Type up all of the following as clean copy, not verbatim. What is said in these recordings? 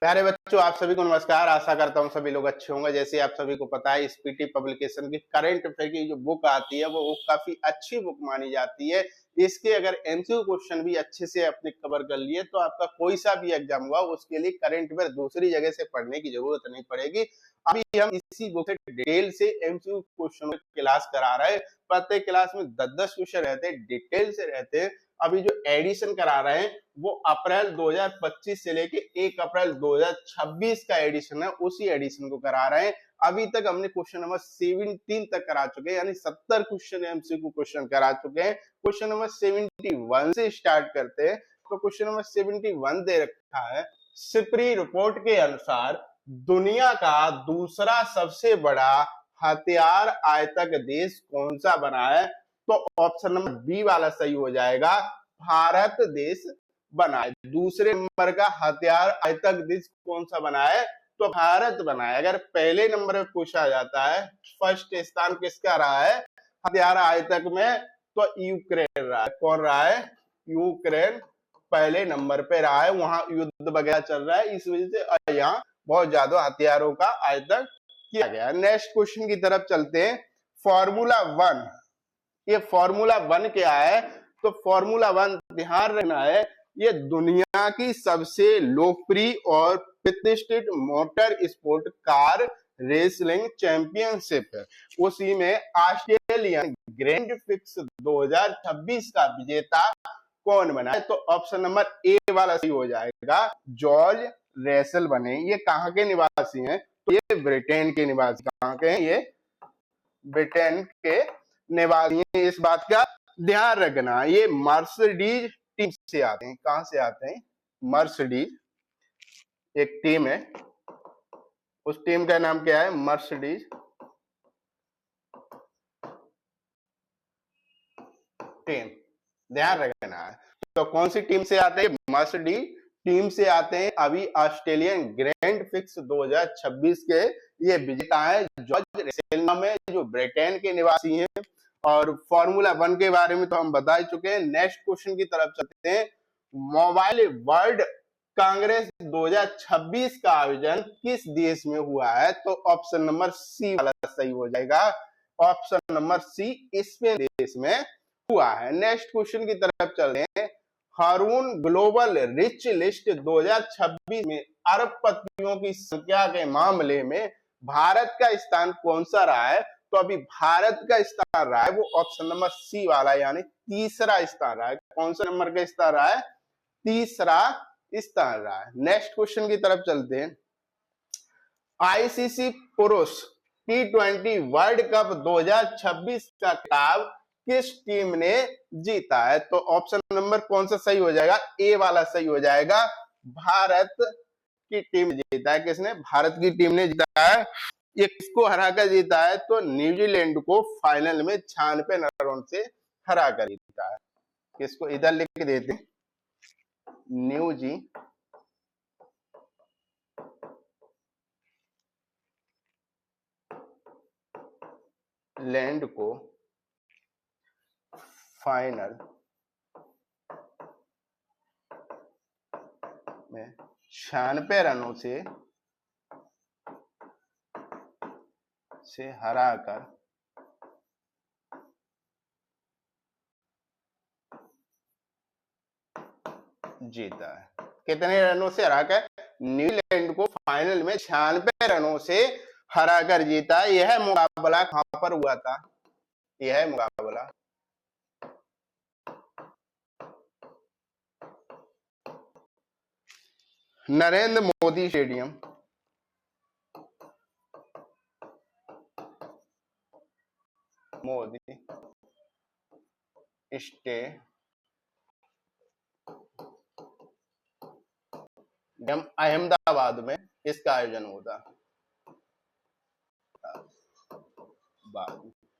प्यारे बच्चों, आप सभी को नमस्कार। आशा करता हूँ सभी लोग अच्छे होंगे। जैसे आप सभी को पता है, स्पीटी पब्लिकेशन की करंट अफेयर की जो बुक आती है वो काफी अच्छी बुक मानी जाती है। इसके अगर एमसीक्यू क्वेश्चन भी अच्छे से अपने कवर कर लिए तो आपका कोई सा भी एग्जाम हुआ उसके लिए करंट अफेयर दूसरी जगह से पढ़ने की जरूरत नहीं पड़ेगी। अभी हम इसी बुक से डिटेल से एमसीक्यू क्वेश्चन क्लास करा रहे हैं। प्रत्येक क्लास में 10-10 क्वेश्चन रहते हैं, डिटेल से रहते हैं। अभी जो एडिशन करा रहे हैं वो अप्रैल 2025 से लेके 1 अप्रैल 2026 का एडिशन है, उसी एडिशन को करा रहे हैं। अभी तक हमने क्वेश्चन नंबर 17 तक करा चुके हैं, यानी 70 क्वेश्चन एमसीक्यू क्वेश्चन करा चुके हैं। क्वेश्चन नंबर 71 से स्टार्ट करते हैं। तो क्वेश्चन नंबर 71 दे रखा है, सिप्री रिपोर्ट के अनुसार दुनिया का दूसरा सबसे बड़ा हथियार आयातक देश कौन सा बना है? तो ऑप्शन नंबर बी वाला सही हो जाएगा, भारत देश बना है। दूसरे नंबर का हथियार आयातक देश कौन सा बना है? तो भारत बना है। अगर पहले नंबर में पूछा जाता है फर्स्ट स्थान किसका रहा है हथियार आयातक में, तो यूक्रेन रहा है। कौन रहा है? यूक्रेन पहले नंबर पे रहा है। वहां युद्ध वगैरह चल रहा है, इस वजह से यहाँ बहुत ज्यादा हथियारों का आयातक किया गया। नेक्स्ट क्वेश्चन की तरफ चलते हैं। फॉर्मूला 1, ये फॉर्मूला 1 क्या है? तो फॉर्मूला 1 ध्यान रखना है, ये दुनिया की सबसे लोकप्रिय और प्रतिष्ठित motor sport car wrestling championship है। उसी में ऑस्ट्रेलियन ग्रैंड प्रिक्स 2026 का विजेता कौन बना है? तो ऑप्शन नंबर ए वाला सही हो जाएगा, जॉर्ज रेसल बने। ये कहाँ के निवासी हैं? तो ये ब्रिटेन के निवासी। कहाँ के हैं? ये ब्रिटेन के निवासी। इस बात का ध्यान रखना। ये मर्सिडीज टीम से आते हैं। कहां से आते हैं? मर्सिडीज एक टीम है, उस टीम का नाम क्या है? Mercedes team. ध्यान रखना है। तो कौन सी टीम से आते हैं? मर्सिडीज टीम से आते हैं। अभी ऑस्ट्रेलियन ग्रैंड प्रिक्स 2026 के ये विजेता है, जॉर्ज रेसल नाम है, जो ब्रिटेन के निवासी हैं। और फॉर्मूला 1 के बारे में तो हम बता ही चुके हैं। नेक्स्ट क्वेश्चन की तरफ चलते हैं। मोबाइल वर्ल्ड कांग्रेस 2026 का आयोजन किस देश में हुआ है? तो ऑप्शन नंबर सी वाला सही हो जाएगा। ऑप्शन नंबर सी, स्पेन देश में हुआ है। नेक्स्ट क्वेश्चन की तरफ चलते हैं। हारून ग्लोबल रिच लिस्ट 2026 में अरबपतियों की संख्या के मामले में भारत का स्थान कौन सा रहा है? तो अभी भारत का स्थान रहा है वो ऑप्शन नंबर सी वाला, यानी तीसरा स्थान रहा है। कौन सा नंबर का स्थान रहा है? तीसरा स्थान रहा है। नेक्स्ट क्वेश्चन की तरफ चलते हैं। आईसीसी पुरुष T20 वर्ल्ड कप 2026 का खिताब किस टीम ने जीता है? तो ऑप्शन नंबर कौन सा सही हो जाएगा? ए वाला सही हो जाएगा, भारत की टीम जीता है। किसने? भारत की टीम ने जीता है। ये किसको हराकर जीता है? तो न्यूजीलैंड को फाइनल में 96 रन से हराकर जीता है। किसको? इधर लिख देते हैं, न्यूजीलैंड को फाइनल में 96 रनों से हराकर जीता है। कितने रनों से हराकर? न्यूजीलैंड को फाइनल में 96 रनों से हराकर जीता। यह मुकाबला कहां पर हुआ था? यह मुकाबला नरेंद्र मोदी स्टेडियम अहमदाबाद में इसका आयोजन होता।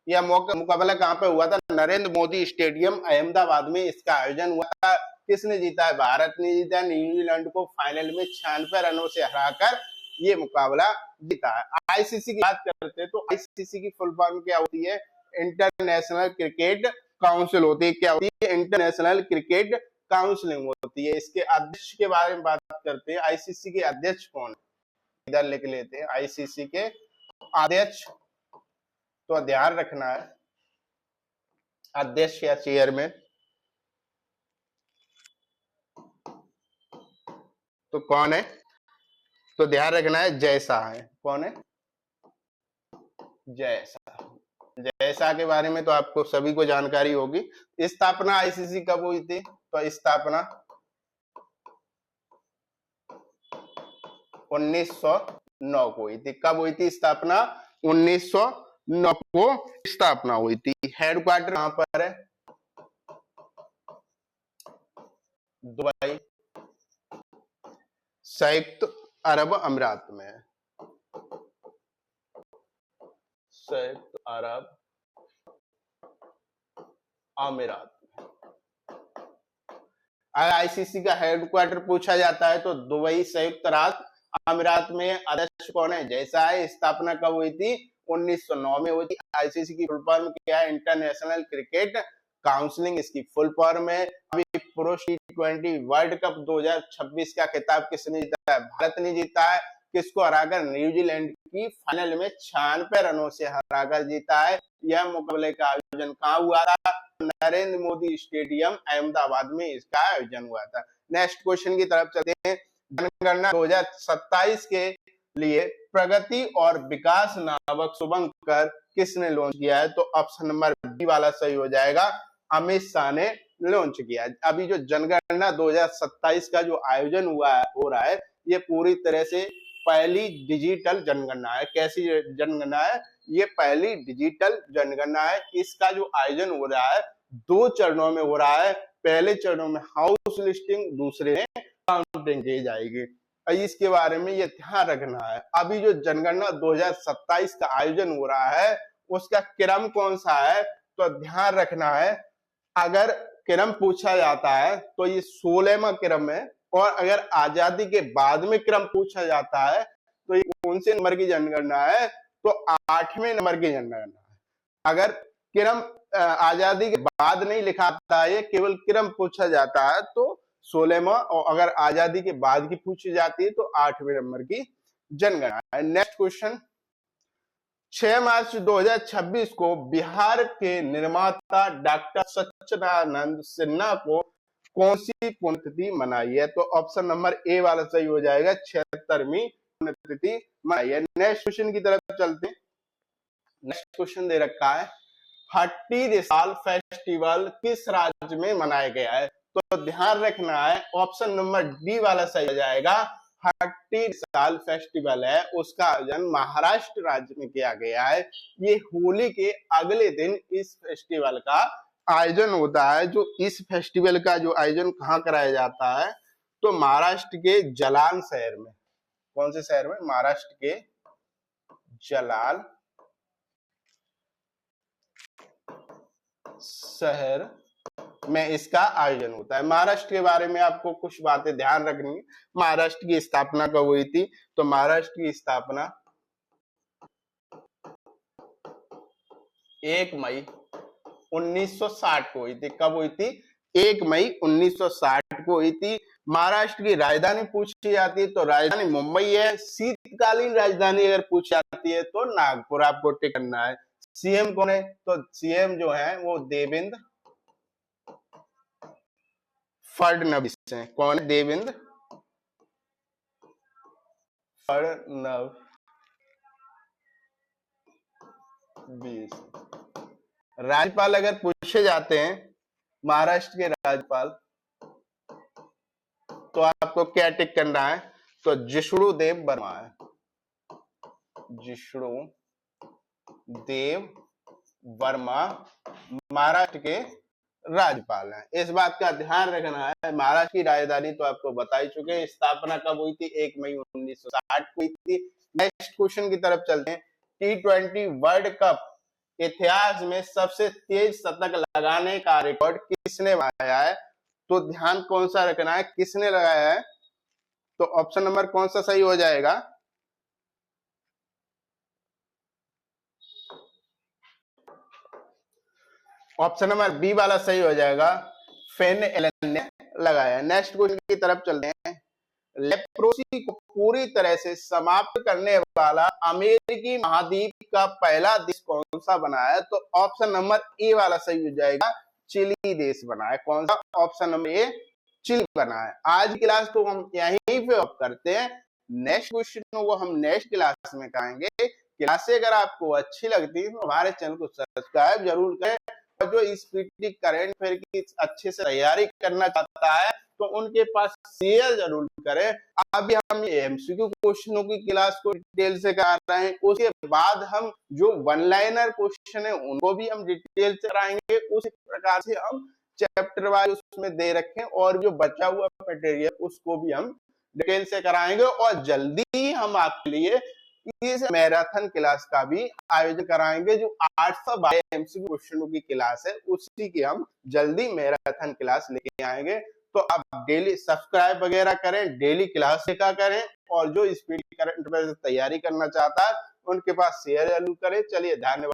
यह मुकाबला कहां पे हुआ था? नरेंद्र मोदी स्टेडियम अहमदाबाद में इसका आयोजन हुआ था। किसने जीता है? भारत ने जीता। न्यूजीलैंड को फाइनल में 96 रनों से हराकर ये मुकाबला जीता है। आईसीसी की बात करते हैं तो आईसीसी की फुल फॉर्म क्या होती है? इंटरनेशनल क्रिकेट काउंसिल होती है। क्या होती है? इंटरनेशनल क्रिकेट काउंसलिंग होती है। इसके अध्यक्ष के बारे में बात करते हैं। आईसीसी के अध्यक्ष कौन है, इधर लिख लेते हैं आईसीसी के अध्यक्ष। तो ध्यान रखना है अध्यक्ष या चेयरमैन, तो कौन है, तो ध्यान रखना है जय शाह है। कौन है, जय शाह। जय शाह के बारे में तो आपको सभी को जानकारी होगी। स्थापना आईसीसी कब हुई थी, तो स्थापना 1909 को हुई थी। कब हुई थी स्थापना, 1909 को स्थापना हुई थी। हेडक्वार्टर कहां पर है, दुबई, संयुक्त अरब अमीरात में है। संयुक्त अरब अमीरात। अगर आईसीसी का हेडक्वार्टर पूछा जाता है तो दुबई, संयुक्त राज्य अमीरात में। अध्यक्ष कौन है, जय शाह है। स्थापना कब हुई थी, 1909 में हुई थी। आईसीसी की फुल फॉर्म क्या है, इंटरनेशनल क्रिकेट काउंसिलिंग इसकी फुल फॉर्म है। अभी पुरुष T20 वर्ल्ड कप 2026 का खिताब किसने जीता है, भारत ने जीता है। किसको हराकर, न्यूजीलैंड की फाइनल में 96 रनों से हराकर जीता है। यह मुकाबले का आयोजन कहाँ हुआ था, नरेंद्र मोदी स्टेडियम अहमदाबाद में इसका आयोजन हुआ था। नेक्स्ट क्वेश्चन की तरफ चलते हैं। जनगणना 2027 के लिए प्रगति और विकास नामक शुभंकर किसने लॉन्च किया है, तो ऑप्शन नंबर बी वाला सही हो जाएगा, अमित शाह ने लॉन्च किया। अभी जो जनगणना 2027 का जो आयोजन हो रहा है, ये पूरी तरह से पहली डिजिटल जनगणना है। कैसी जनगणना है, ये पहली डिजिटल जनगणना है। इसका जो आयोजन हो रहा है 2 चरणों में हो रहा है। पहले चरणों में हाउस लिस्टिंग, दूसरे में काउंटिंग की जाएगी। इसके बारे में ये ध्यान रखना है। अभी जो जनगणना 2027 का आयोजन हो रहा है उसका क्रम कौन सा है, तो ध्यान रखना है। अगर क्रम पूछा जाता है तो ये 16वां क्रम है, और अगर आजादी के बाद में क्रम पूछा जाता है तो ये कौन से नंबर की जनगणना है, तो 8वें नंबर की जनगणना है। अगर क्रम आजादी के बाद नहीं लिखाता है, केवल क्रम पूछा जाता है तो 16वां, और अगर आजादी के बाद की पूछी जाती है तो 8वें नंबर की जनगणना है। नेक्स्ट क्वेश्चन, 6 मार्च 2026 को बिहार के निर्माता डॉक्टर सच्चिदानंद सिन्हा को कौन सी पुण्यतिथि मनाई है, तो ऑप्शन नंबर ए वाला सही हो जाएगा, 76वीं पुण्यतिथि मनाई है। नेक्स्ट क्वेश्चन की तरफ चलते हैं। नेक्स्ट क्वेश्चन दे रखा है, हट्टी रिसाल फेस्टिवल किस राज्य में मनाया गया है, तो ध्यान रखना है ऑप्शन नंबर डी वाला सही हो जाएगा। हट्टी रिसाल फेस्टिवल है उसका आयोजन महाराष्ट्र राज्य में किया गया है। ये होली के अगले दिन इस फेस्टिवल का आयोजन होता है। जो इस फेस्टिवल का जो आयोजन कहाँ कराया जाता है, तो महाराष्ट्र के जलाल शहर में। कौन से शहर में, महाराष्ट्र के जलाल शहर में इसका आयोजन होता है। महाराष्ट्र के बारे में आपको कुछ बातें ध्यान रखनी है। महाराष्ट्र की स्थापना कब हुई थी, तो महाराष्ट्र की स्थापना 1 मई 1960 को हुई थी। कब हुई थी, 1 मई 1960 को हुई थी। महाराष्ट्र की राजधानी पूछी जाती है तो राजधानी मुंबई है। शीतकालीन राजधानी अगर पूछी जाती है तो नागपुर आपको टिक करना है। सीएम कौन है, तो सीएम जो है वो देवेंद्र फडणवीस है। कौन है, देवेंद्र फडणवीस। राज्यपाल अगर पूछे जाते हैं महाराष्ट्र के राज्यपाल, तो आपको क्या टिक करना है, तो जिष्णुदेव वर्मा है। जिष्णुदेव वर्मा महाराष्ट्र के राज्यपाल हैं। इस बात का ध्यान रखना है। महाराष्ट्र की राजधानी तो आपको बता ही चुके हैं। स्थापना कब हुई थी, 1 मई 1960 को हुई थी। नेक्स्ट क्वेश्चन की तरफ चलते हैं। T20 वर्ल्ड कप इतिहास में सबसे तेज शतक लगाने का रिकॉर्ड किसने बनाया है, तो ध्यान कौन सा रखना है, किसने लगाया है, तो ऑप्शन नंबर कौन सा सही हो जाएगा, ऑप्शन नंबर बी वाला सही हो जाएगा, फेन एलन ने लगाया। नेक्स्ट क्वेश्चन की तरफ चलते हैं। लेप्रोसी को पूरी तरह से समाप्त करने वाला अमेरिकी महाद्वीप का पहला देश कौन सा बना है? तो ऑप्शन नंबर ए वाला सही हो जाएगा, चिली देश बना है। कौन सा? ऑप्शन नंबर ए, चिली बना है। आज की क्लास तो हम यहीं पे ऑफ करते हैं, नेक्स्ट क्वेश्चन वो हम नेक्स्ट क्लास में करेंगे। क्लासें अगर आपको अच्छी लगती है तो हमारे चैनल को सब्सक्राइब जरूर करें, और जो इस पीटी करंट अफेयर की अच्छे से तैयारी करना चाहता है तो उनके पास शेयर जरूर करें। अभी हम एमसीक्यू क्वेश्चनों की क्लास को डिटेल से कर रहे हैं, उसके बाद हम जो वन लाइनर क्वेश्चन है उनको भी हम डिटेल से कराएंगे। उसी प्रकार से हम चैप्टर वाइज उसमें दे रखे, और जो बचा हुआ मटेरियल उसको भी हम डिटेल से कराएंगे। और जल्दी ही हम आपके लिए इस मैराथन क्लास का भी आयोजन कराएंगे। जो 812 एमसीक्यू क्वेश्चनों की क्लास है उसी की हम जल्दी मैराथन क्लास लेके आएंगे। तो आप डेली सब्सक्राइब वगैरह करें, डेली क्लास देखा करें, और जो इस करंट अफेयर से तैयारी करना चाहता है उनके पास शेयर जरूर करें। चलिए, धन्यवाद।